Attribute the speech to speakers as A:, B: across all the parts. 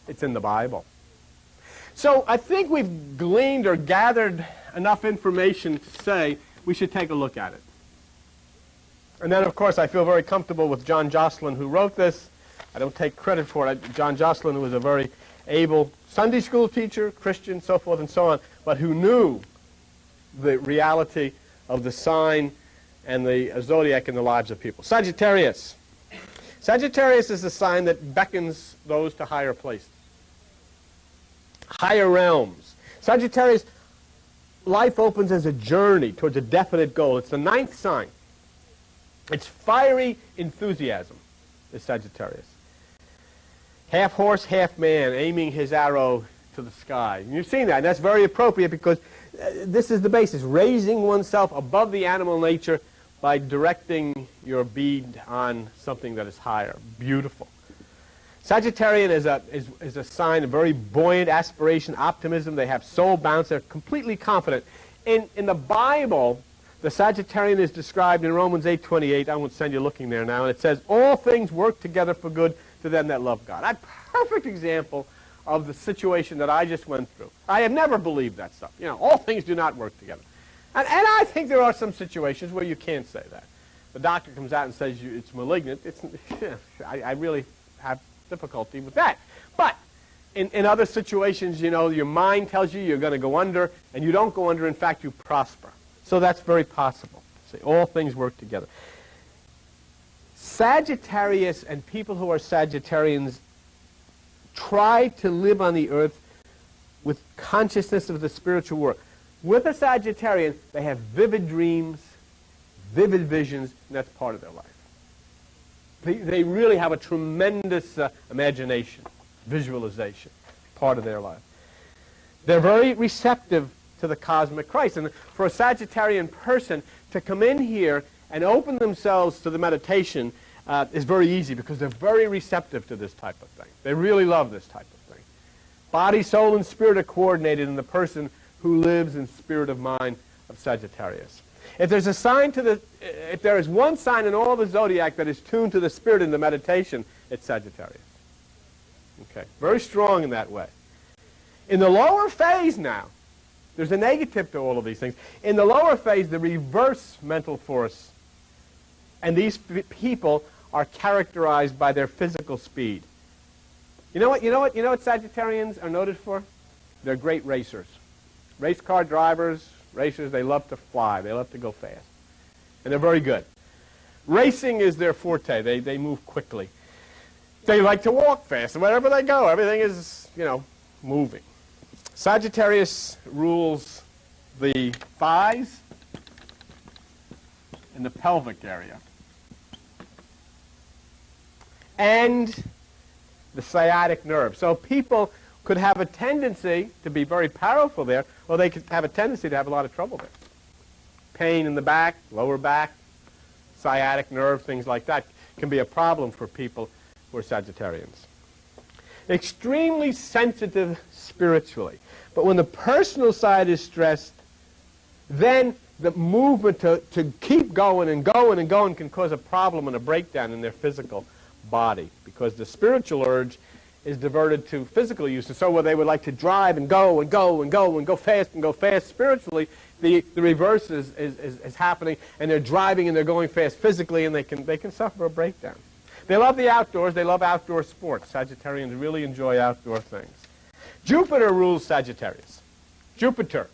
A: It's in the Bible. So I think we've gleaned or gathered enough information to say we should take a look at it. And then, of course, I feel very comfortable with John Jocelyn, who wrote this. I don't take credit for it. John Jocelyn was a very able Sunday school teacher, Christian, so forth and so on, but who knew the reality of the sign and the zodiac in the lives of people. Sagittarius. Sagittarius is the sign that beckons those to higher places, higher realms. Sagittarius, life opens as a journey towards a definite goal. It's the 9th sign. It's fiery enthusiasm, is Sagittarius. Half horse, half man, aiming his arrow to the sky. And you've seen that, and that's very appropriate because this is the basis, raising oneself above the animal nature by directing your bead on something that is higher. Beautiful. Sagittarian is a sign of very buoyant aspiration, optimism. They have soul bounce. They're completely confident. In the Bible, the Sagittarian is described in Romans 8:28. I won't send you looking there now. And it says, all things work together for good to them that love God. A perfect example of the situation that I just went through. I have never believed that stuff. You know, all things do not work together. And I think there are some situations where you can't say that. The doctor comes out and says it's malignant. I really have difficulty with that. But in other situations, you know, your mind tells you you're going to go under, and you don't go under. In fact, you prosper. So that's very possible. See, all things work together. Sagittarius and people who are Sagittarians try to live on the earth with consciousness of the spiritual world. With a Sagittarian, they have vivid dreams, vivid visions, and that's part of their life. They really have a tremendous imagination, visualization, part of their life. They're very receptive to the cosmic Christ. And for a Sagittarian person to come in here and open themselves to the meditation is very easy because they're very receptive to this type of thing. They really love this type of thing. Body, soul, and spirit are coordinated in the person who lives in spirit of mind of Sagittarius. If there's a sign if there is one sign in all the zodiac that is tuned to the spirit in the meditation, it's Sagittarius. Okay, very strong in that way. In the lower phase now, there's a negative to all of these things. In the lower phase, the reverse mental force, and these people are characterized by their physical speed. You know what Sagittarians are noted for? They're great racers. Race car drivers, racers, they love to fly. They love to go fast. And they're very good. Racing is their forte. They move quickly. They like to walk fast. And wherever they go, everything is, you know, moving. Sagittarius rules the thighs and the pelvic area. And the sciatic nerve. So people could have a tendency to be very powerful there, or they could have a tendency to have a lot of trouble there. Pain in the back, lower back, sciatic nerve, things like that can be a problem for people who are Sagittarians. Extremely sensitive spiritually. But when the personal side is stressed, then the movement to keep going and going and going can cause a problem and a breakdown in their physical body, because the spiritual urge is diverted to physical use. And so where they would like to drive and go and go and go and go fast spiritually, the reverse is happening, and they're driving and they're going fast physically, and they can suffer a breakdown. They love the outdoors. They love outdoor sports. Sagittarians really enjoy outdoor things. Jupiter rules Sagittarius. Jupiter.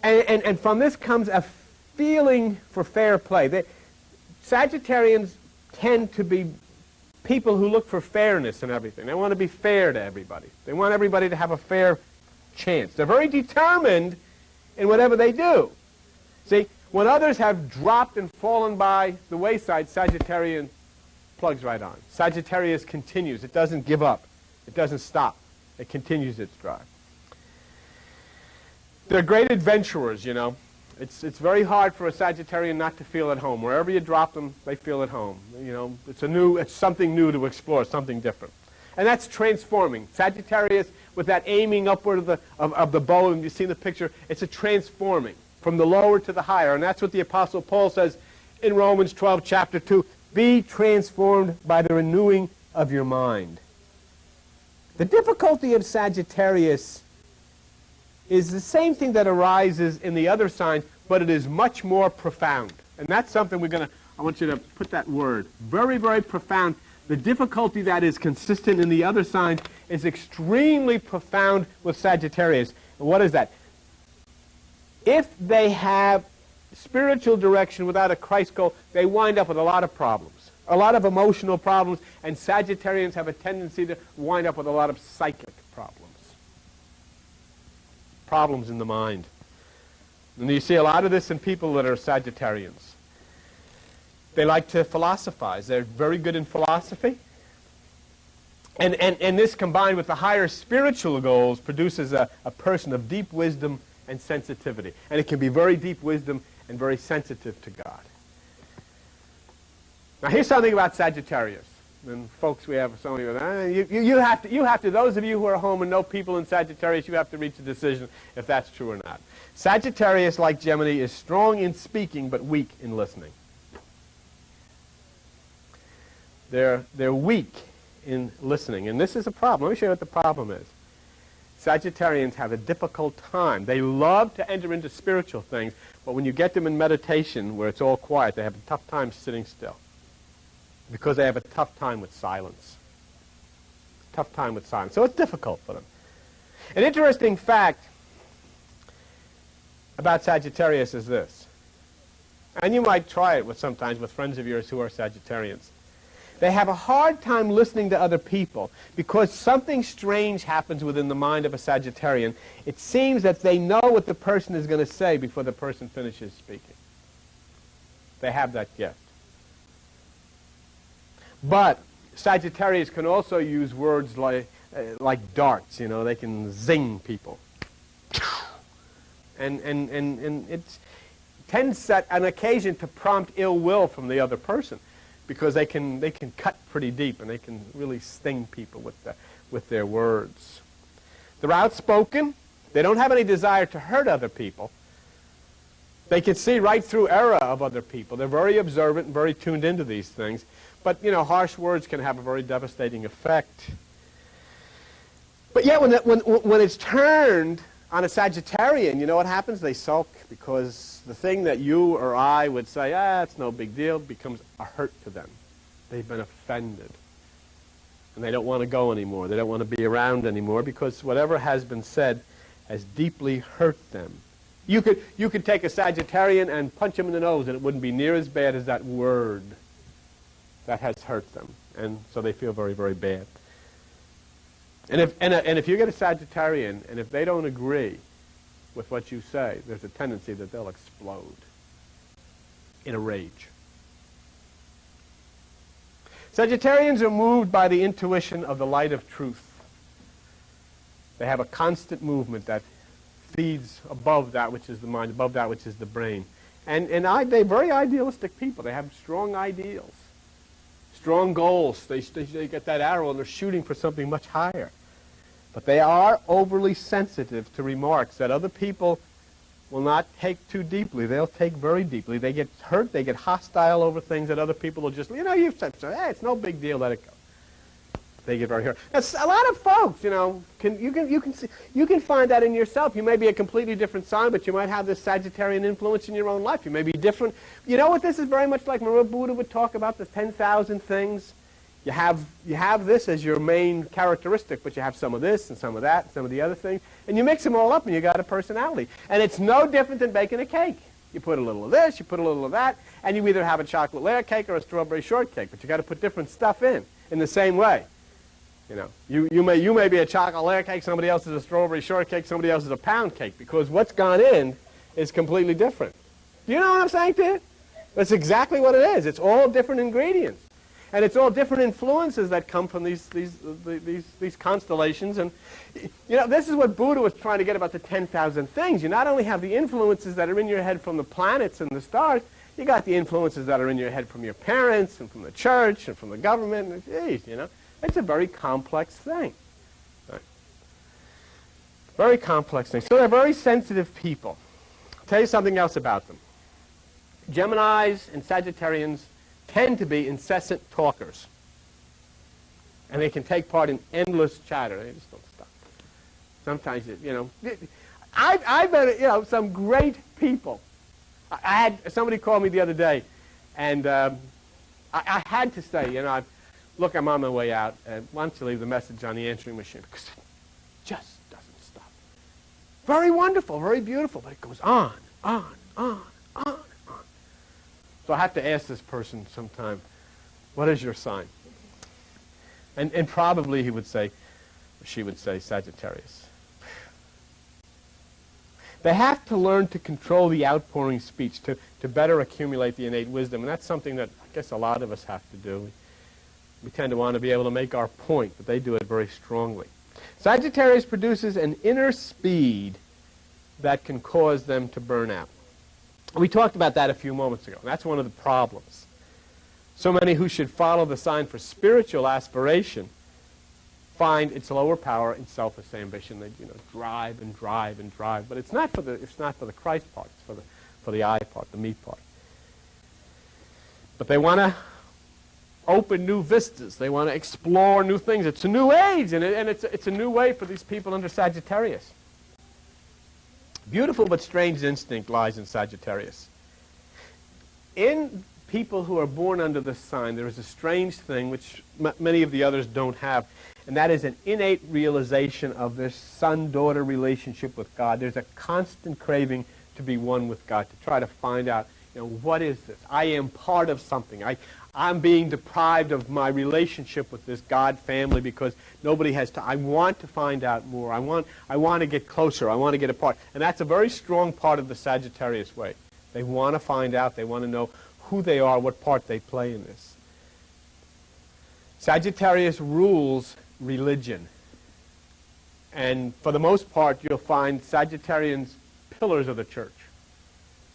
A: And from this comes a feeling for fair play. Sagittarians tend to be people who look for fairness in everything. They want to be fair to everybody. They want everybody to have a fair chance. They're very determined in whatever they do. See, when others have dropped and fallen by the wayside, Sagittarian plugs right on. Sagittarius continues. It doesn't give up. It doesn't stop. It continues its drive. They're great adventurers, you know. It's very hard for a Sagittarian not to feel at home. Wherever you drop them, they feel at home. You know, it's something new to explore, something different. And that's transforming. Sagittarius, with that aiming upward of the bow, and you see the picture, it's a transforming from the lower to the higher. And that's what the Apostle Paul says in Romans 12, chapter 2. Be transformed by the renewing of your mind. The difficulty of Sagittarius is the same thing that arises in the other signs, but it is much more profound. And that's something I want you to put that word, very, very profound. The difficulty that is consistent in the other signs is extremely profound with Sagittarius. And what is that? If they have spiritual direction without a Christ goal, they wind up with a lot of problems, a lot of emotional problems, and Sagittarians have a tendency to wind up with a lot of psychic problems in the mind. And you see a lot of this in people that are Sagittarians. They like to philosophize. They're very good in philosophy. And this combined with the higher spiritual goals produces a person of deep wisdom and sensitivity. And it can be very deep wisdom and very sensitive to God. Now here's something about Sagittarius. And folks, we have so many. You have to, those of you who are home and know people in Sagittarius, you have to reach a decision if that's true or not. Sagittarius, like Gemini, is strong in speaking but weak in listening. They're weak in listening, and this is a problem. Let me show you what the problem is. Sagittarians have a difficult time. They love to enter into spiritual things, but when you get them in meditation where it's all quiet, they have a tough time sitting still because they have a tough time with silence. Tough time with silence. So it's difficult for them. An interesting fact about Sagittarius is this, and you might try it sometimes with friends of yours who are Sagittarians. They have a hard time listening to other people because something strange happens within the mind of a Sagittarian. It seems that they know what the person is going to say before the person finishes speaking. They have that gift. But Sagittarius can also use words like darts. You know, they can zing people. And it tends at an occasion to prompt ill will from the other person, because they can cut pretty deep and they can really sting people with their words. They're outspoken. They don't have any desire to hurt other people. They can see right through error of other people. They're very observant and very tuned into these things. But, you know, harsh words can have a very devastating effect. But yet when it's turned on a Sagittarian, you know what happens? They sulk, because the thing that you or I would say, it's no big deal, becomes a hurt to them. They've been offended. And they don't want to go anymore. They don't want to be around anymore because whatever has been said has deeply hurt them. You could take a Sagittarian and punch him in the nose and it wouldn't be near as bad as that word that has hurt them. And so they feel very, very bad. And if you get a Sagittarian and if they don't agree with what you say, there's a tendency that they'll explode in a rage. Sagittarians are moved by the intuition of the light of truth. They have a constant movement that feeds above that which is the mind, above that which is the brain. And they're very idealistic people. They have strong ideals, strong goals. They get that arrow and they're shooting for something much higher. But they are overly sensitive to remarks that other people will not take too deeply. They'll take very deeply. They get hurt. They get hostile over things that other people will just, you've said so. Hey, it's no big deal. Let it go. They get very hurt. That's a lot of folks, you can find that in yourself. You may be a completely different sign, but you might have this Sagittarian influence in your own life. You may be different. You know what this is very much like? Remember Buddha would talk about the 10,000 things? You have this as your main characteristic, but you have some of this and some of that and some of the other things, and you mix them all up and you got a personality. And it's no different than baking a cake. You put a little of this, you put a little of that, and you either have a chocolate layer cake or a strawberry shortcake, but you got to put different stuff in the same way. You may be a chocolate layer cake, somebody else is a strawberry shortcake, somebody else is a pound cake, because what's gone in is completely different. Do you know what I'm saying to you? That's exactly what it is. It's all different ingredients. And it's all different influences that come from these constellations. And, this is what Buddha was trying to get about the 10,000 things. You not only have the influences that are in your head from the planets and the stars, you got the influences that are in your head from your parents and from the church and from the government. And, it's a very complex thing. Right? Very complex thing. So they're very sensitive people. I'll tell you something else about them. Geminis and Sagittarians tend to be incessant talkers. And they can take part in endless chatter. They just don't stop. Sometimes, I've met, some great people. I had somebody call me the other day, and I had to say, look, I'm on my way out. Why don't you leave the message on the answering machine? Because it just doesn't stop. Very wonderful, very beautiful, but it goes on. So I have to ask this person sometime, what is your sign? And probably he would say, or she would say, Sagittarius. They have to learn to control the outpouring speech to better accumulate the innate wisdom. And that's something that I guess a lot of us have to do. We tend to want to be able to make our point, but they do it very strongly. Sagittarius produces an inner speed that can cause them to burn out. We talked about that a few moments ago. That's one of the problems. So many who should follow the sign for spiritual aspiration find its lower power in selfish ambition. They drive and drive and drive, but it's not for the Christ part. It's for the I part, the me part. But they want to open new vistas. They want to explore new things. It's a new age, and it's a new way for these people under Sagittarius. Beautiful but strange instinct lies in Sagittarius. In people who are born under this sign, there is a strange thing which many of the others don't have, and that is an innate realization of their son-daughter relationship with God. There's a constant craving to be one with God, to try to find out, what is this? I am part of something. I'm being deprived of my relationship with this God family because nobody has to. I want to find out more. I want to get closer. I want to get a part. And that's a very strong part of the Sagittarius way. They want to find out. They want to know who they are, what part they play in this. Sagittarius rules religion. And for the most part, you'll find Sagittarians pillars of the church.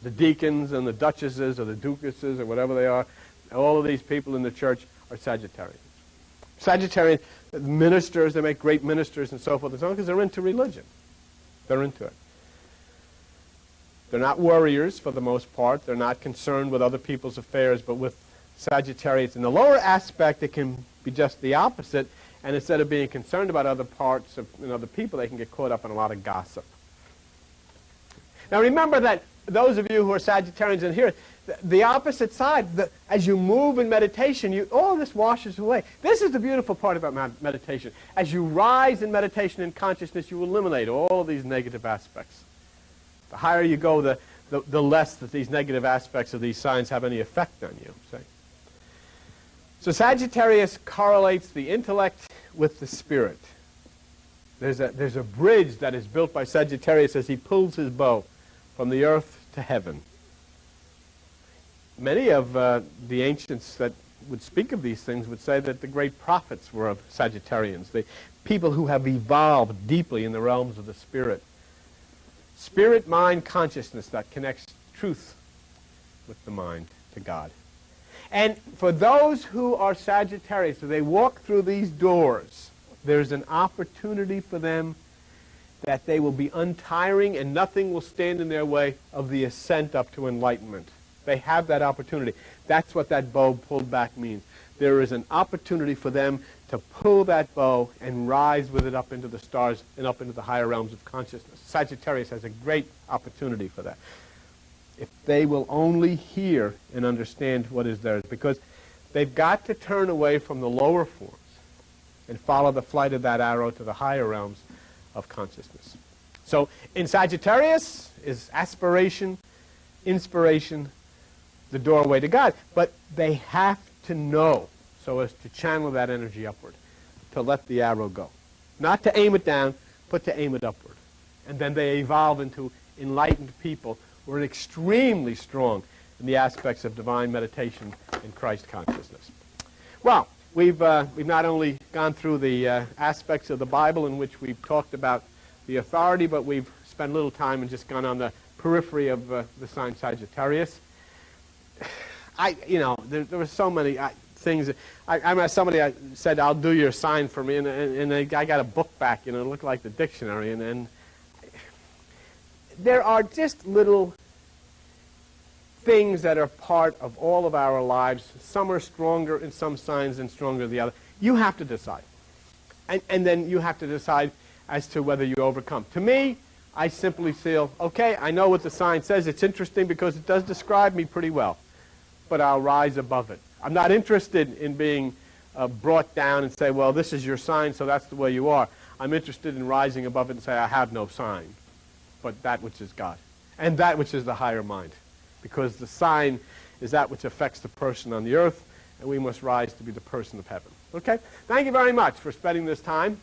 A: The deacons and the duchesses or the duchesses or whatever they are, all of these people in the church are Sagittarians. Sagittarian ministers, they make great ministers and so forth and so on because they're into religion. They're into it. They're not worriers for the most part. They're not concerned with other people's affairs, but with Sagittarius. In the lower aspect, it can be just the opposite, and instead of being concerned about other parts of other people, they can get caught up in a lot of gossip. Now remember that those of you who are Sagittarians in here, the opposite side, as you move in meditation, all this washes away. This is the beautiful part about meditation. As you rise in meditation and consciousness, you eliminate all of these negative aspects. The higher you go, the less that these negative aspects of these signs have any effect on you. See? So Sagittarius correlates the intellect with the spirit. There's a bridge that is built by Sagittarius as he pulls his bow from the earth to heaven. Many of the ancients that would speak of these things would say that the great prophets were of Sagittarians, the people who have evolved deeply in the realms of the spirit. Spirit, mind, consciousness that connects truth with the mind to God. And for those who are Sagittarius, as they walk through these doors, there's an opportunity for them that they will be untiring and nothing will stand in their way of the ascent up to enlightenment. They have that opportunity. That's what that bow pulled back means. There is an opportunity for them to pull that bow and rise with it up into the stars and up into the higher realms of consciousness. Sagittarius has a great opportunity for that. If they will only hear and understand what is theirs, because they've got to turn away from the lower forms and follow the flight of that arrow to the higher realms of consciousness. So in Sagittarius is aspiration, inspiration, the doorway to God. But they have to know so as to channel that energy upward, to let the arrow go. Not to aim it down, but to aim it upward. And then they evolve into enlightened people who are extremely strong in the aspects of divine meditation and Christ consciousness. Well, we've not only gone through the aspects of the Bible in which we've talked about the authority, but we've spent a little time and just gone on the periphery of the sign Sagittarius. There were so many things. Somebody said, "I'll do your sign for me," and I got a book back. It looked like the dictionary, and there are just little things that are part of all of our lives. Some are stronger in some signs and stronger in the other. You have to decide. And then you have to decide as to whether you overcome. To me, I simply feel, okay, I know what the sign says. It's interesting because it does describe me pretty well. But I'll rise above it. I'm not interested in being brought down and say, well, this is your sign, so that's the way you are. I'm interested in rising above it and say, I have no sign, but that which is God. And that which is the higher mind. Because the sign is that which affects the person on the earth, and we must rise to be the person of heaven. Okay? Thank you very much for spending this time.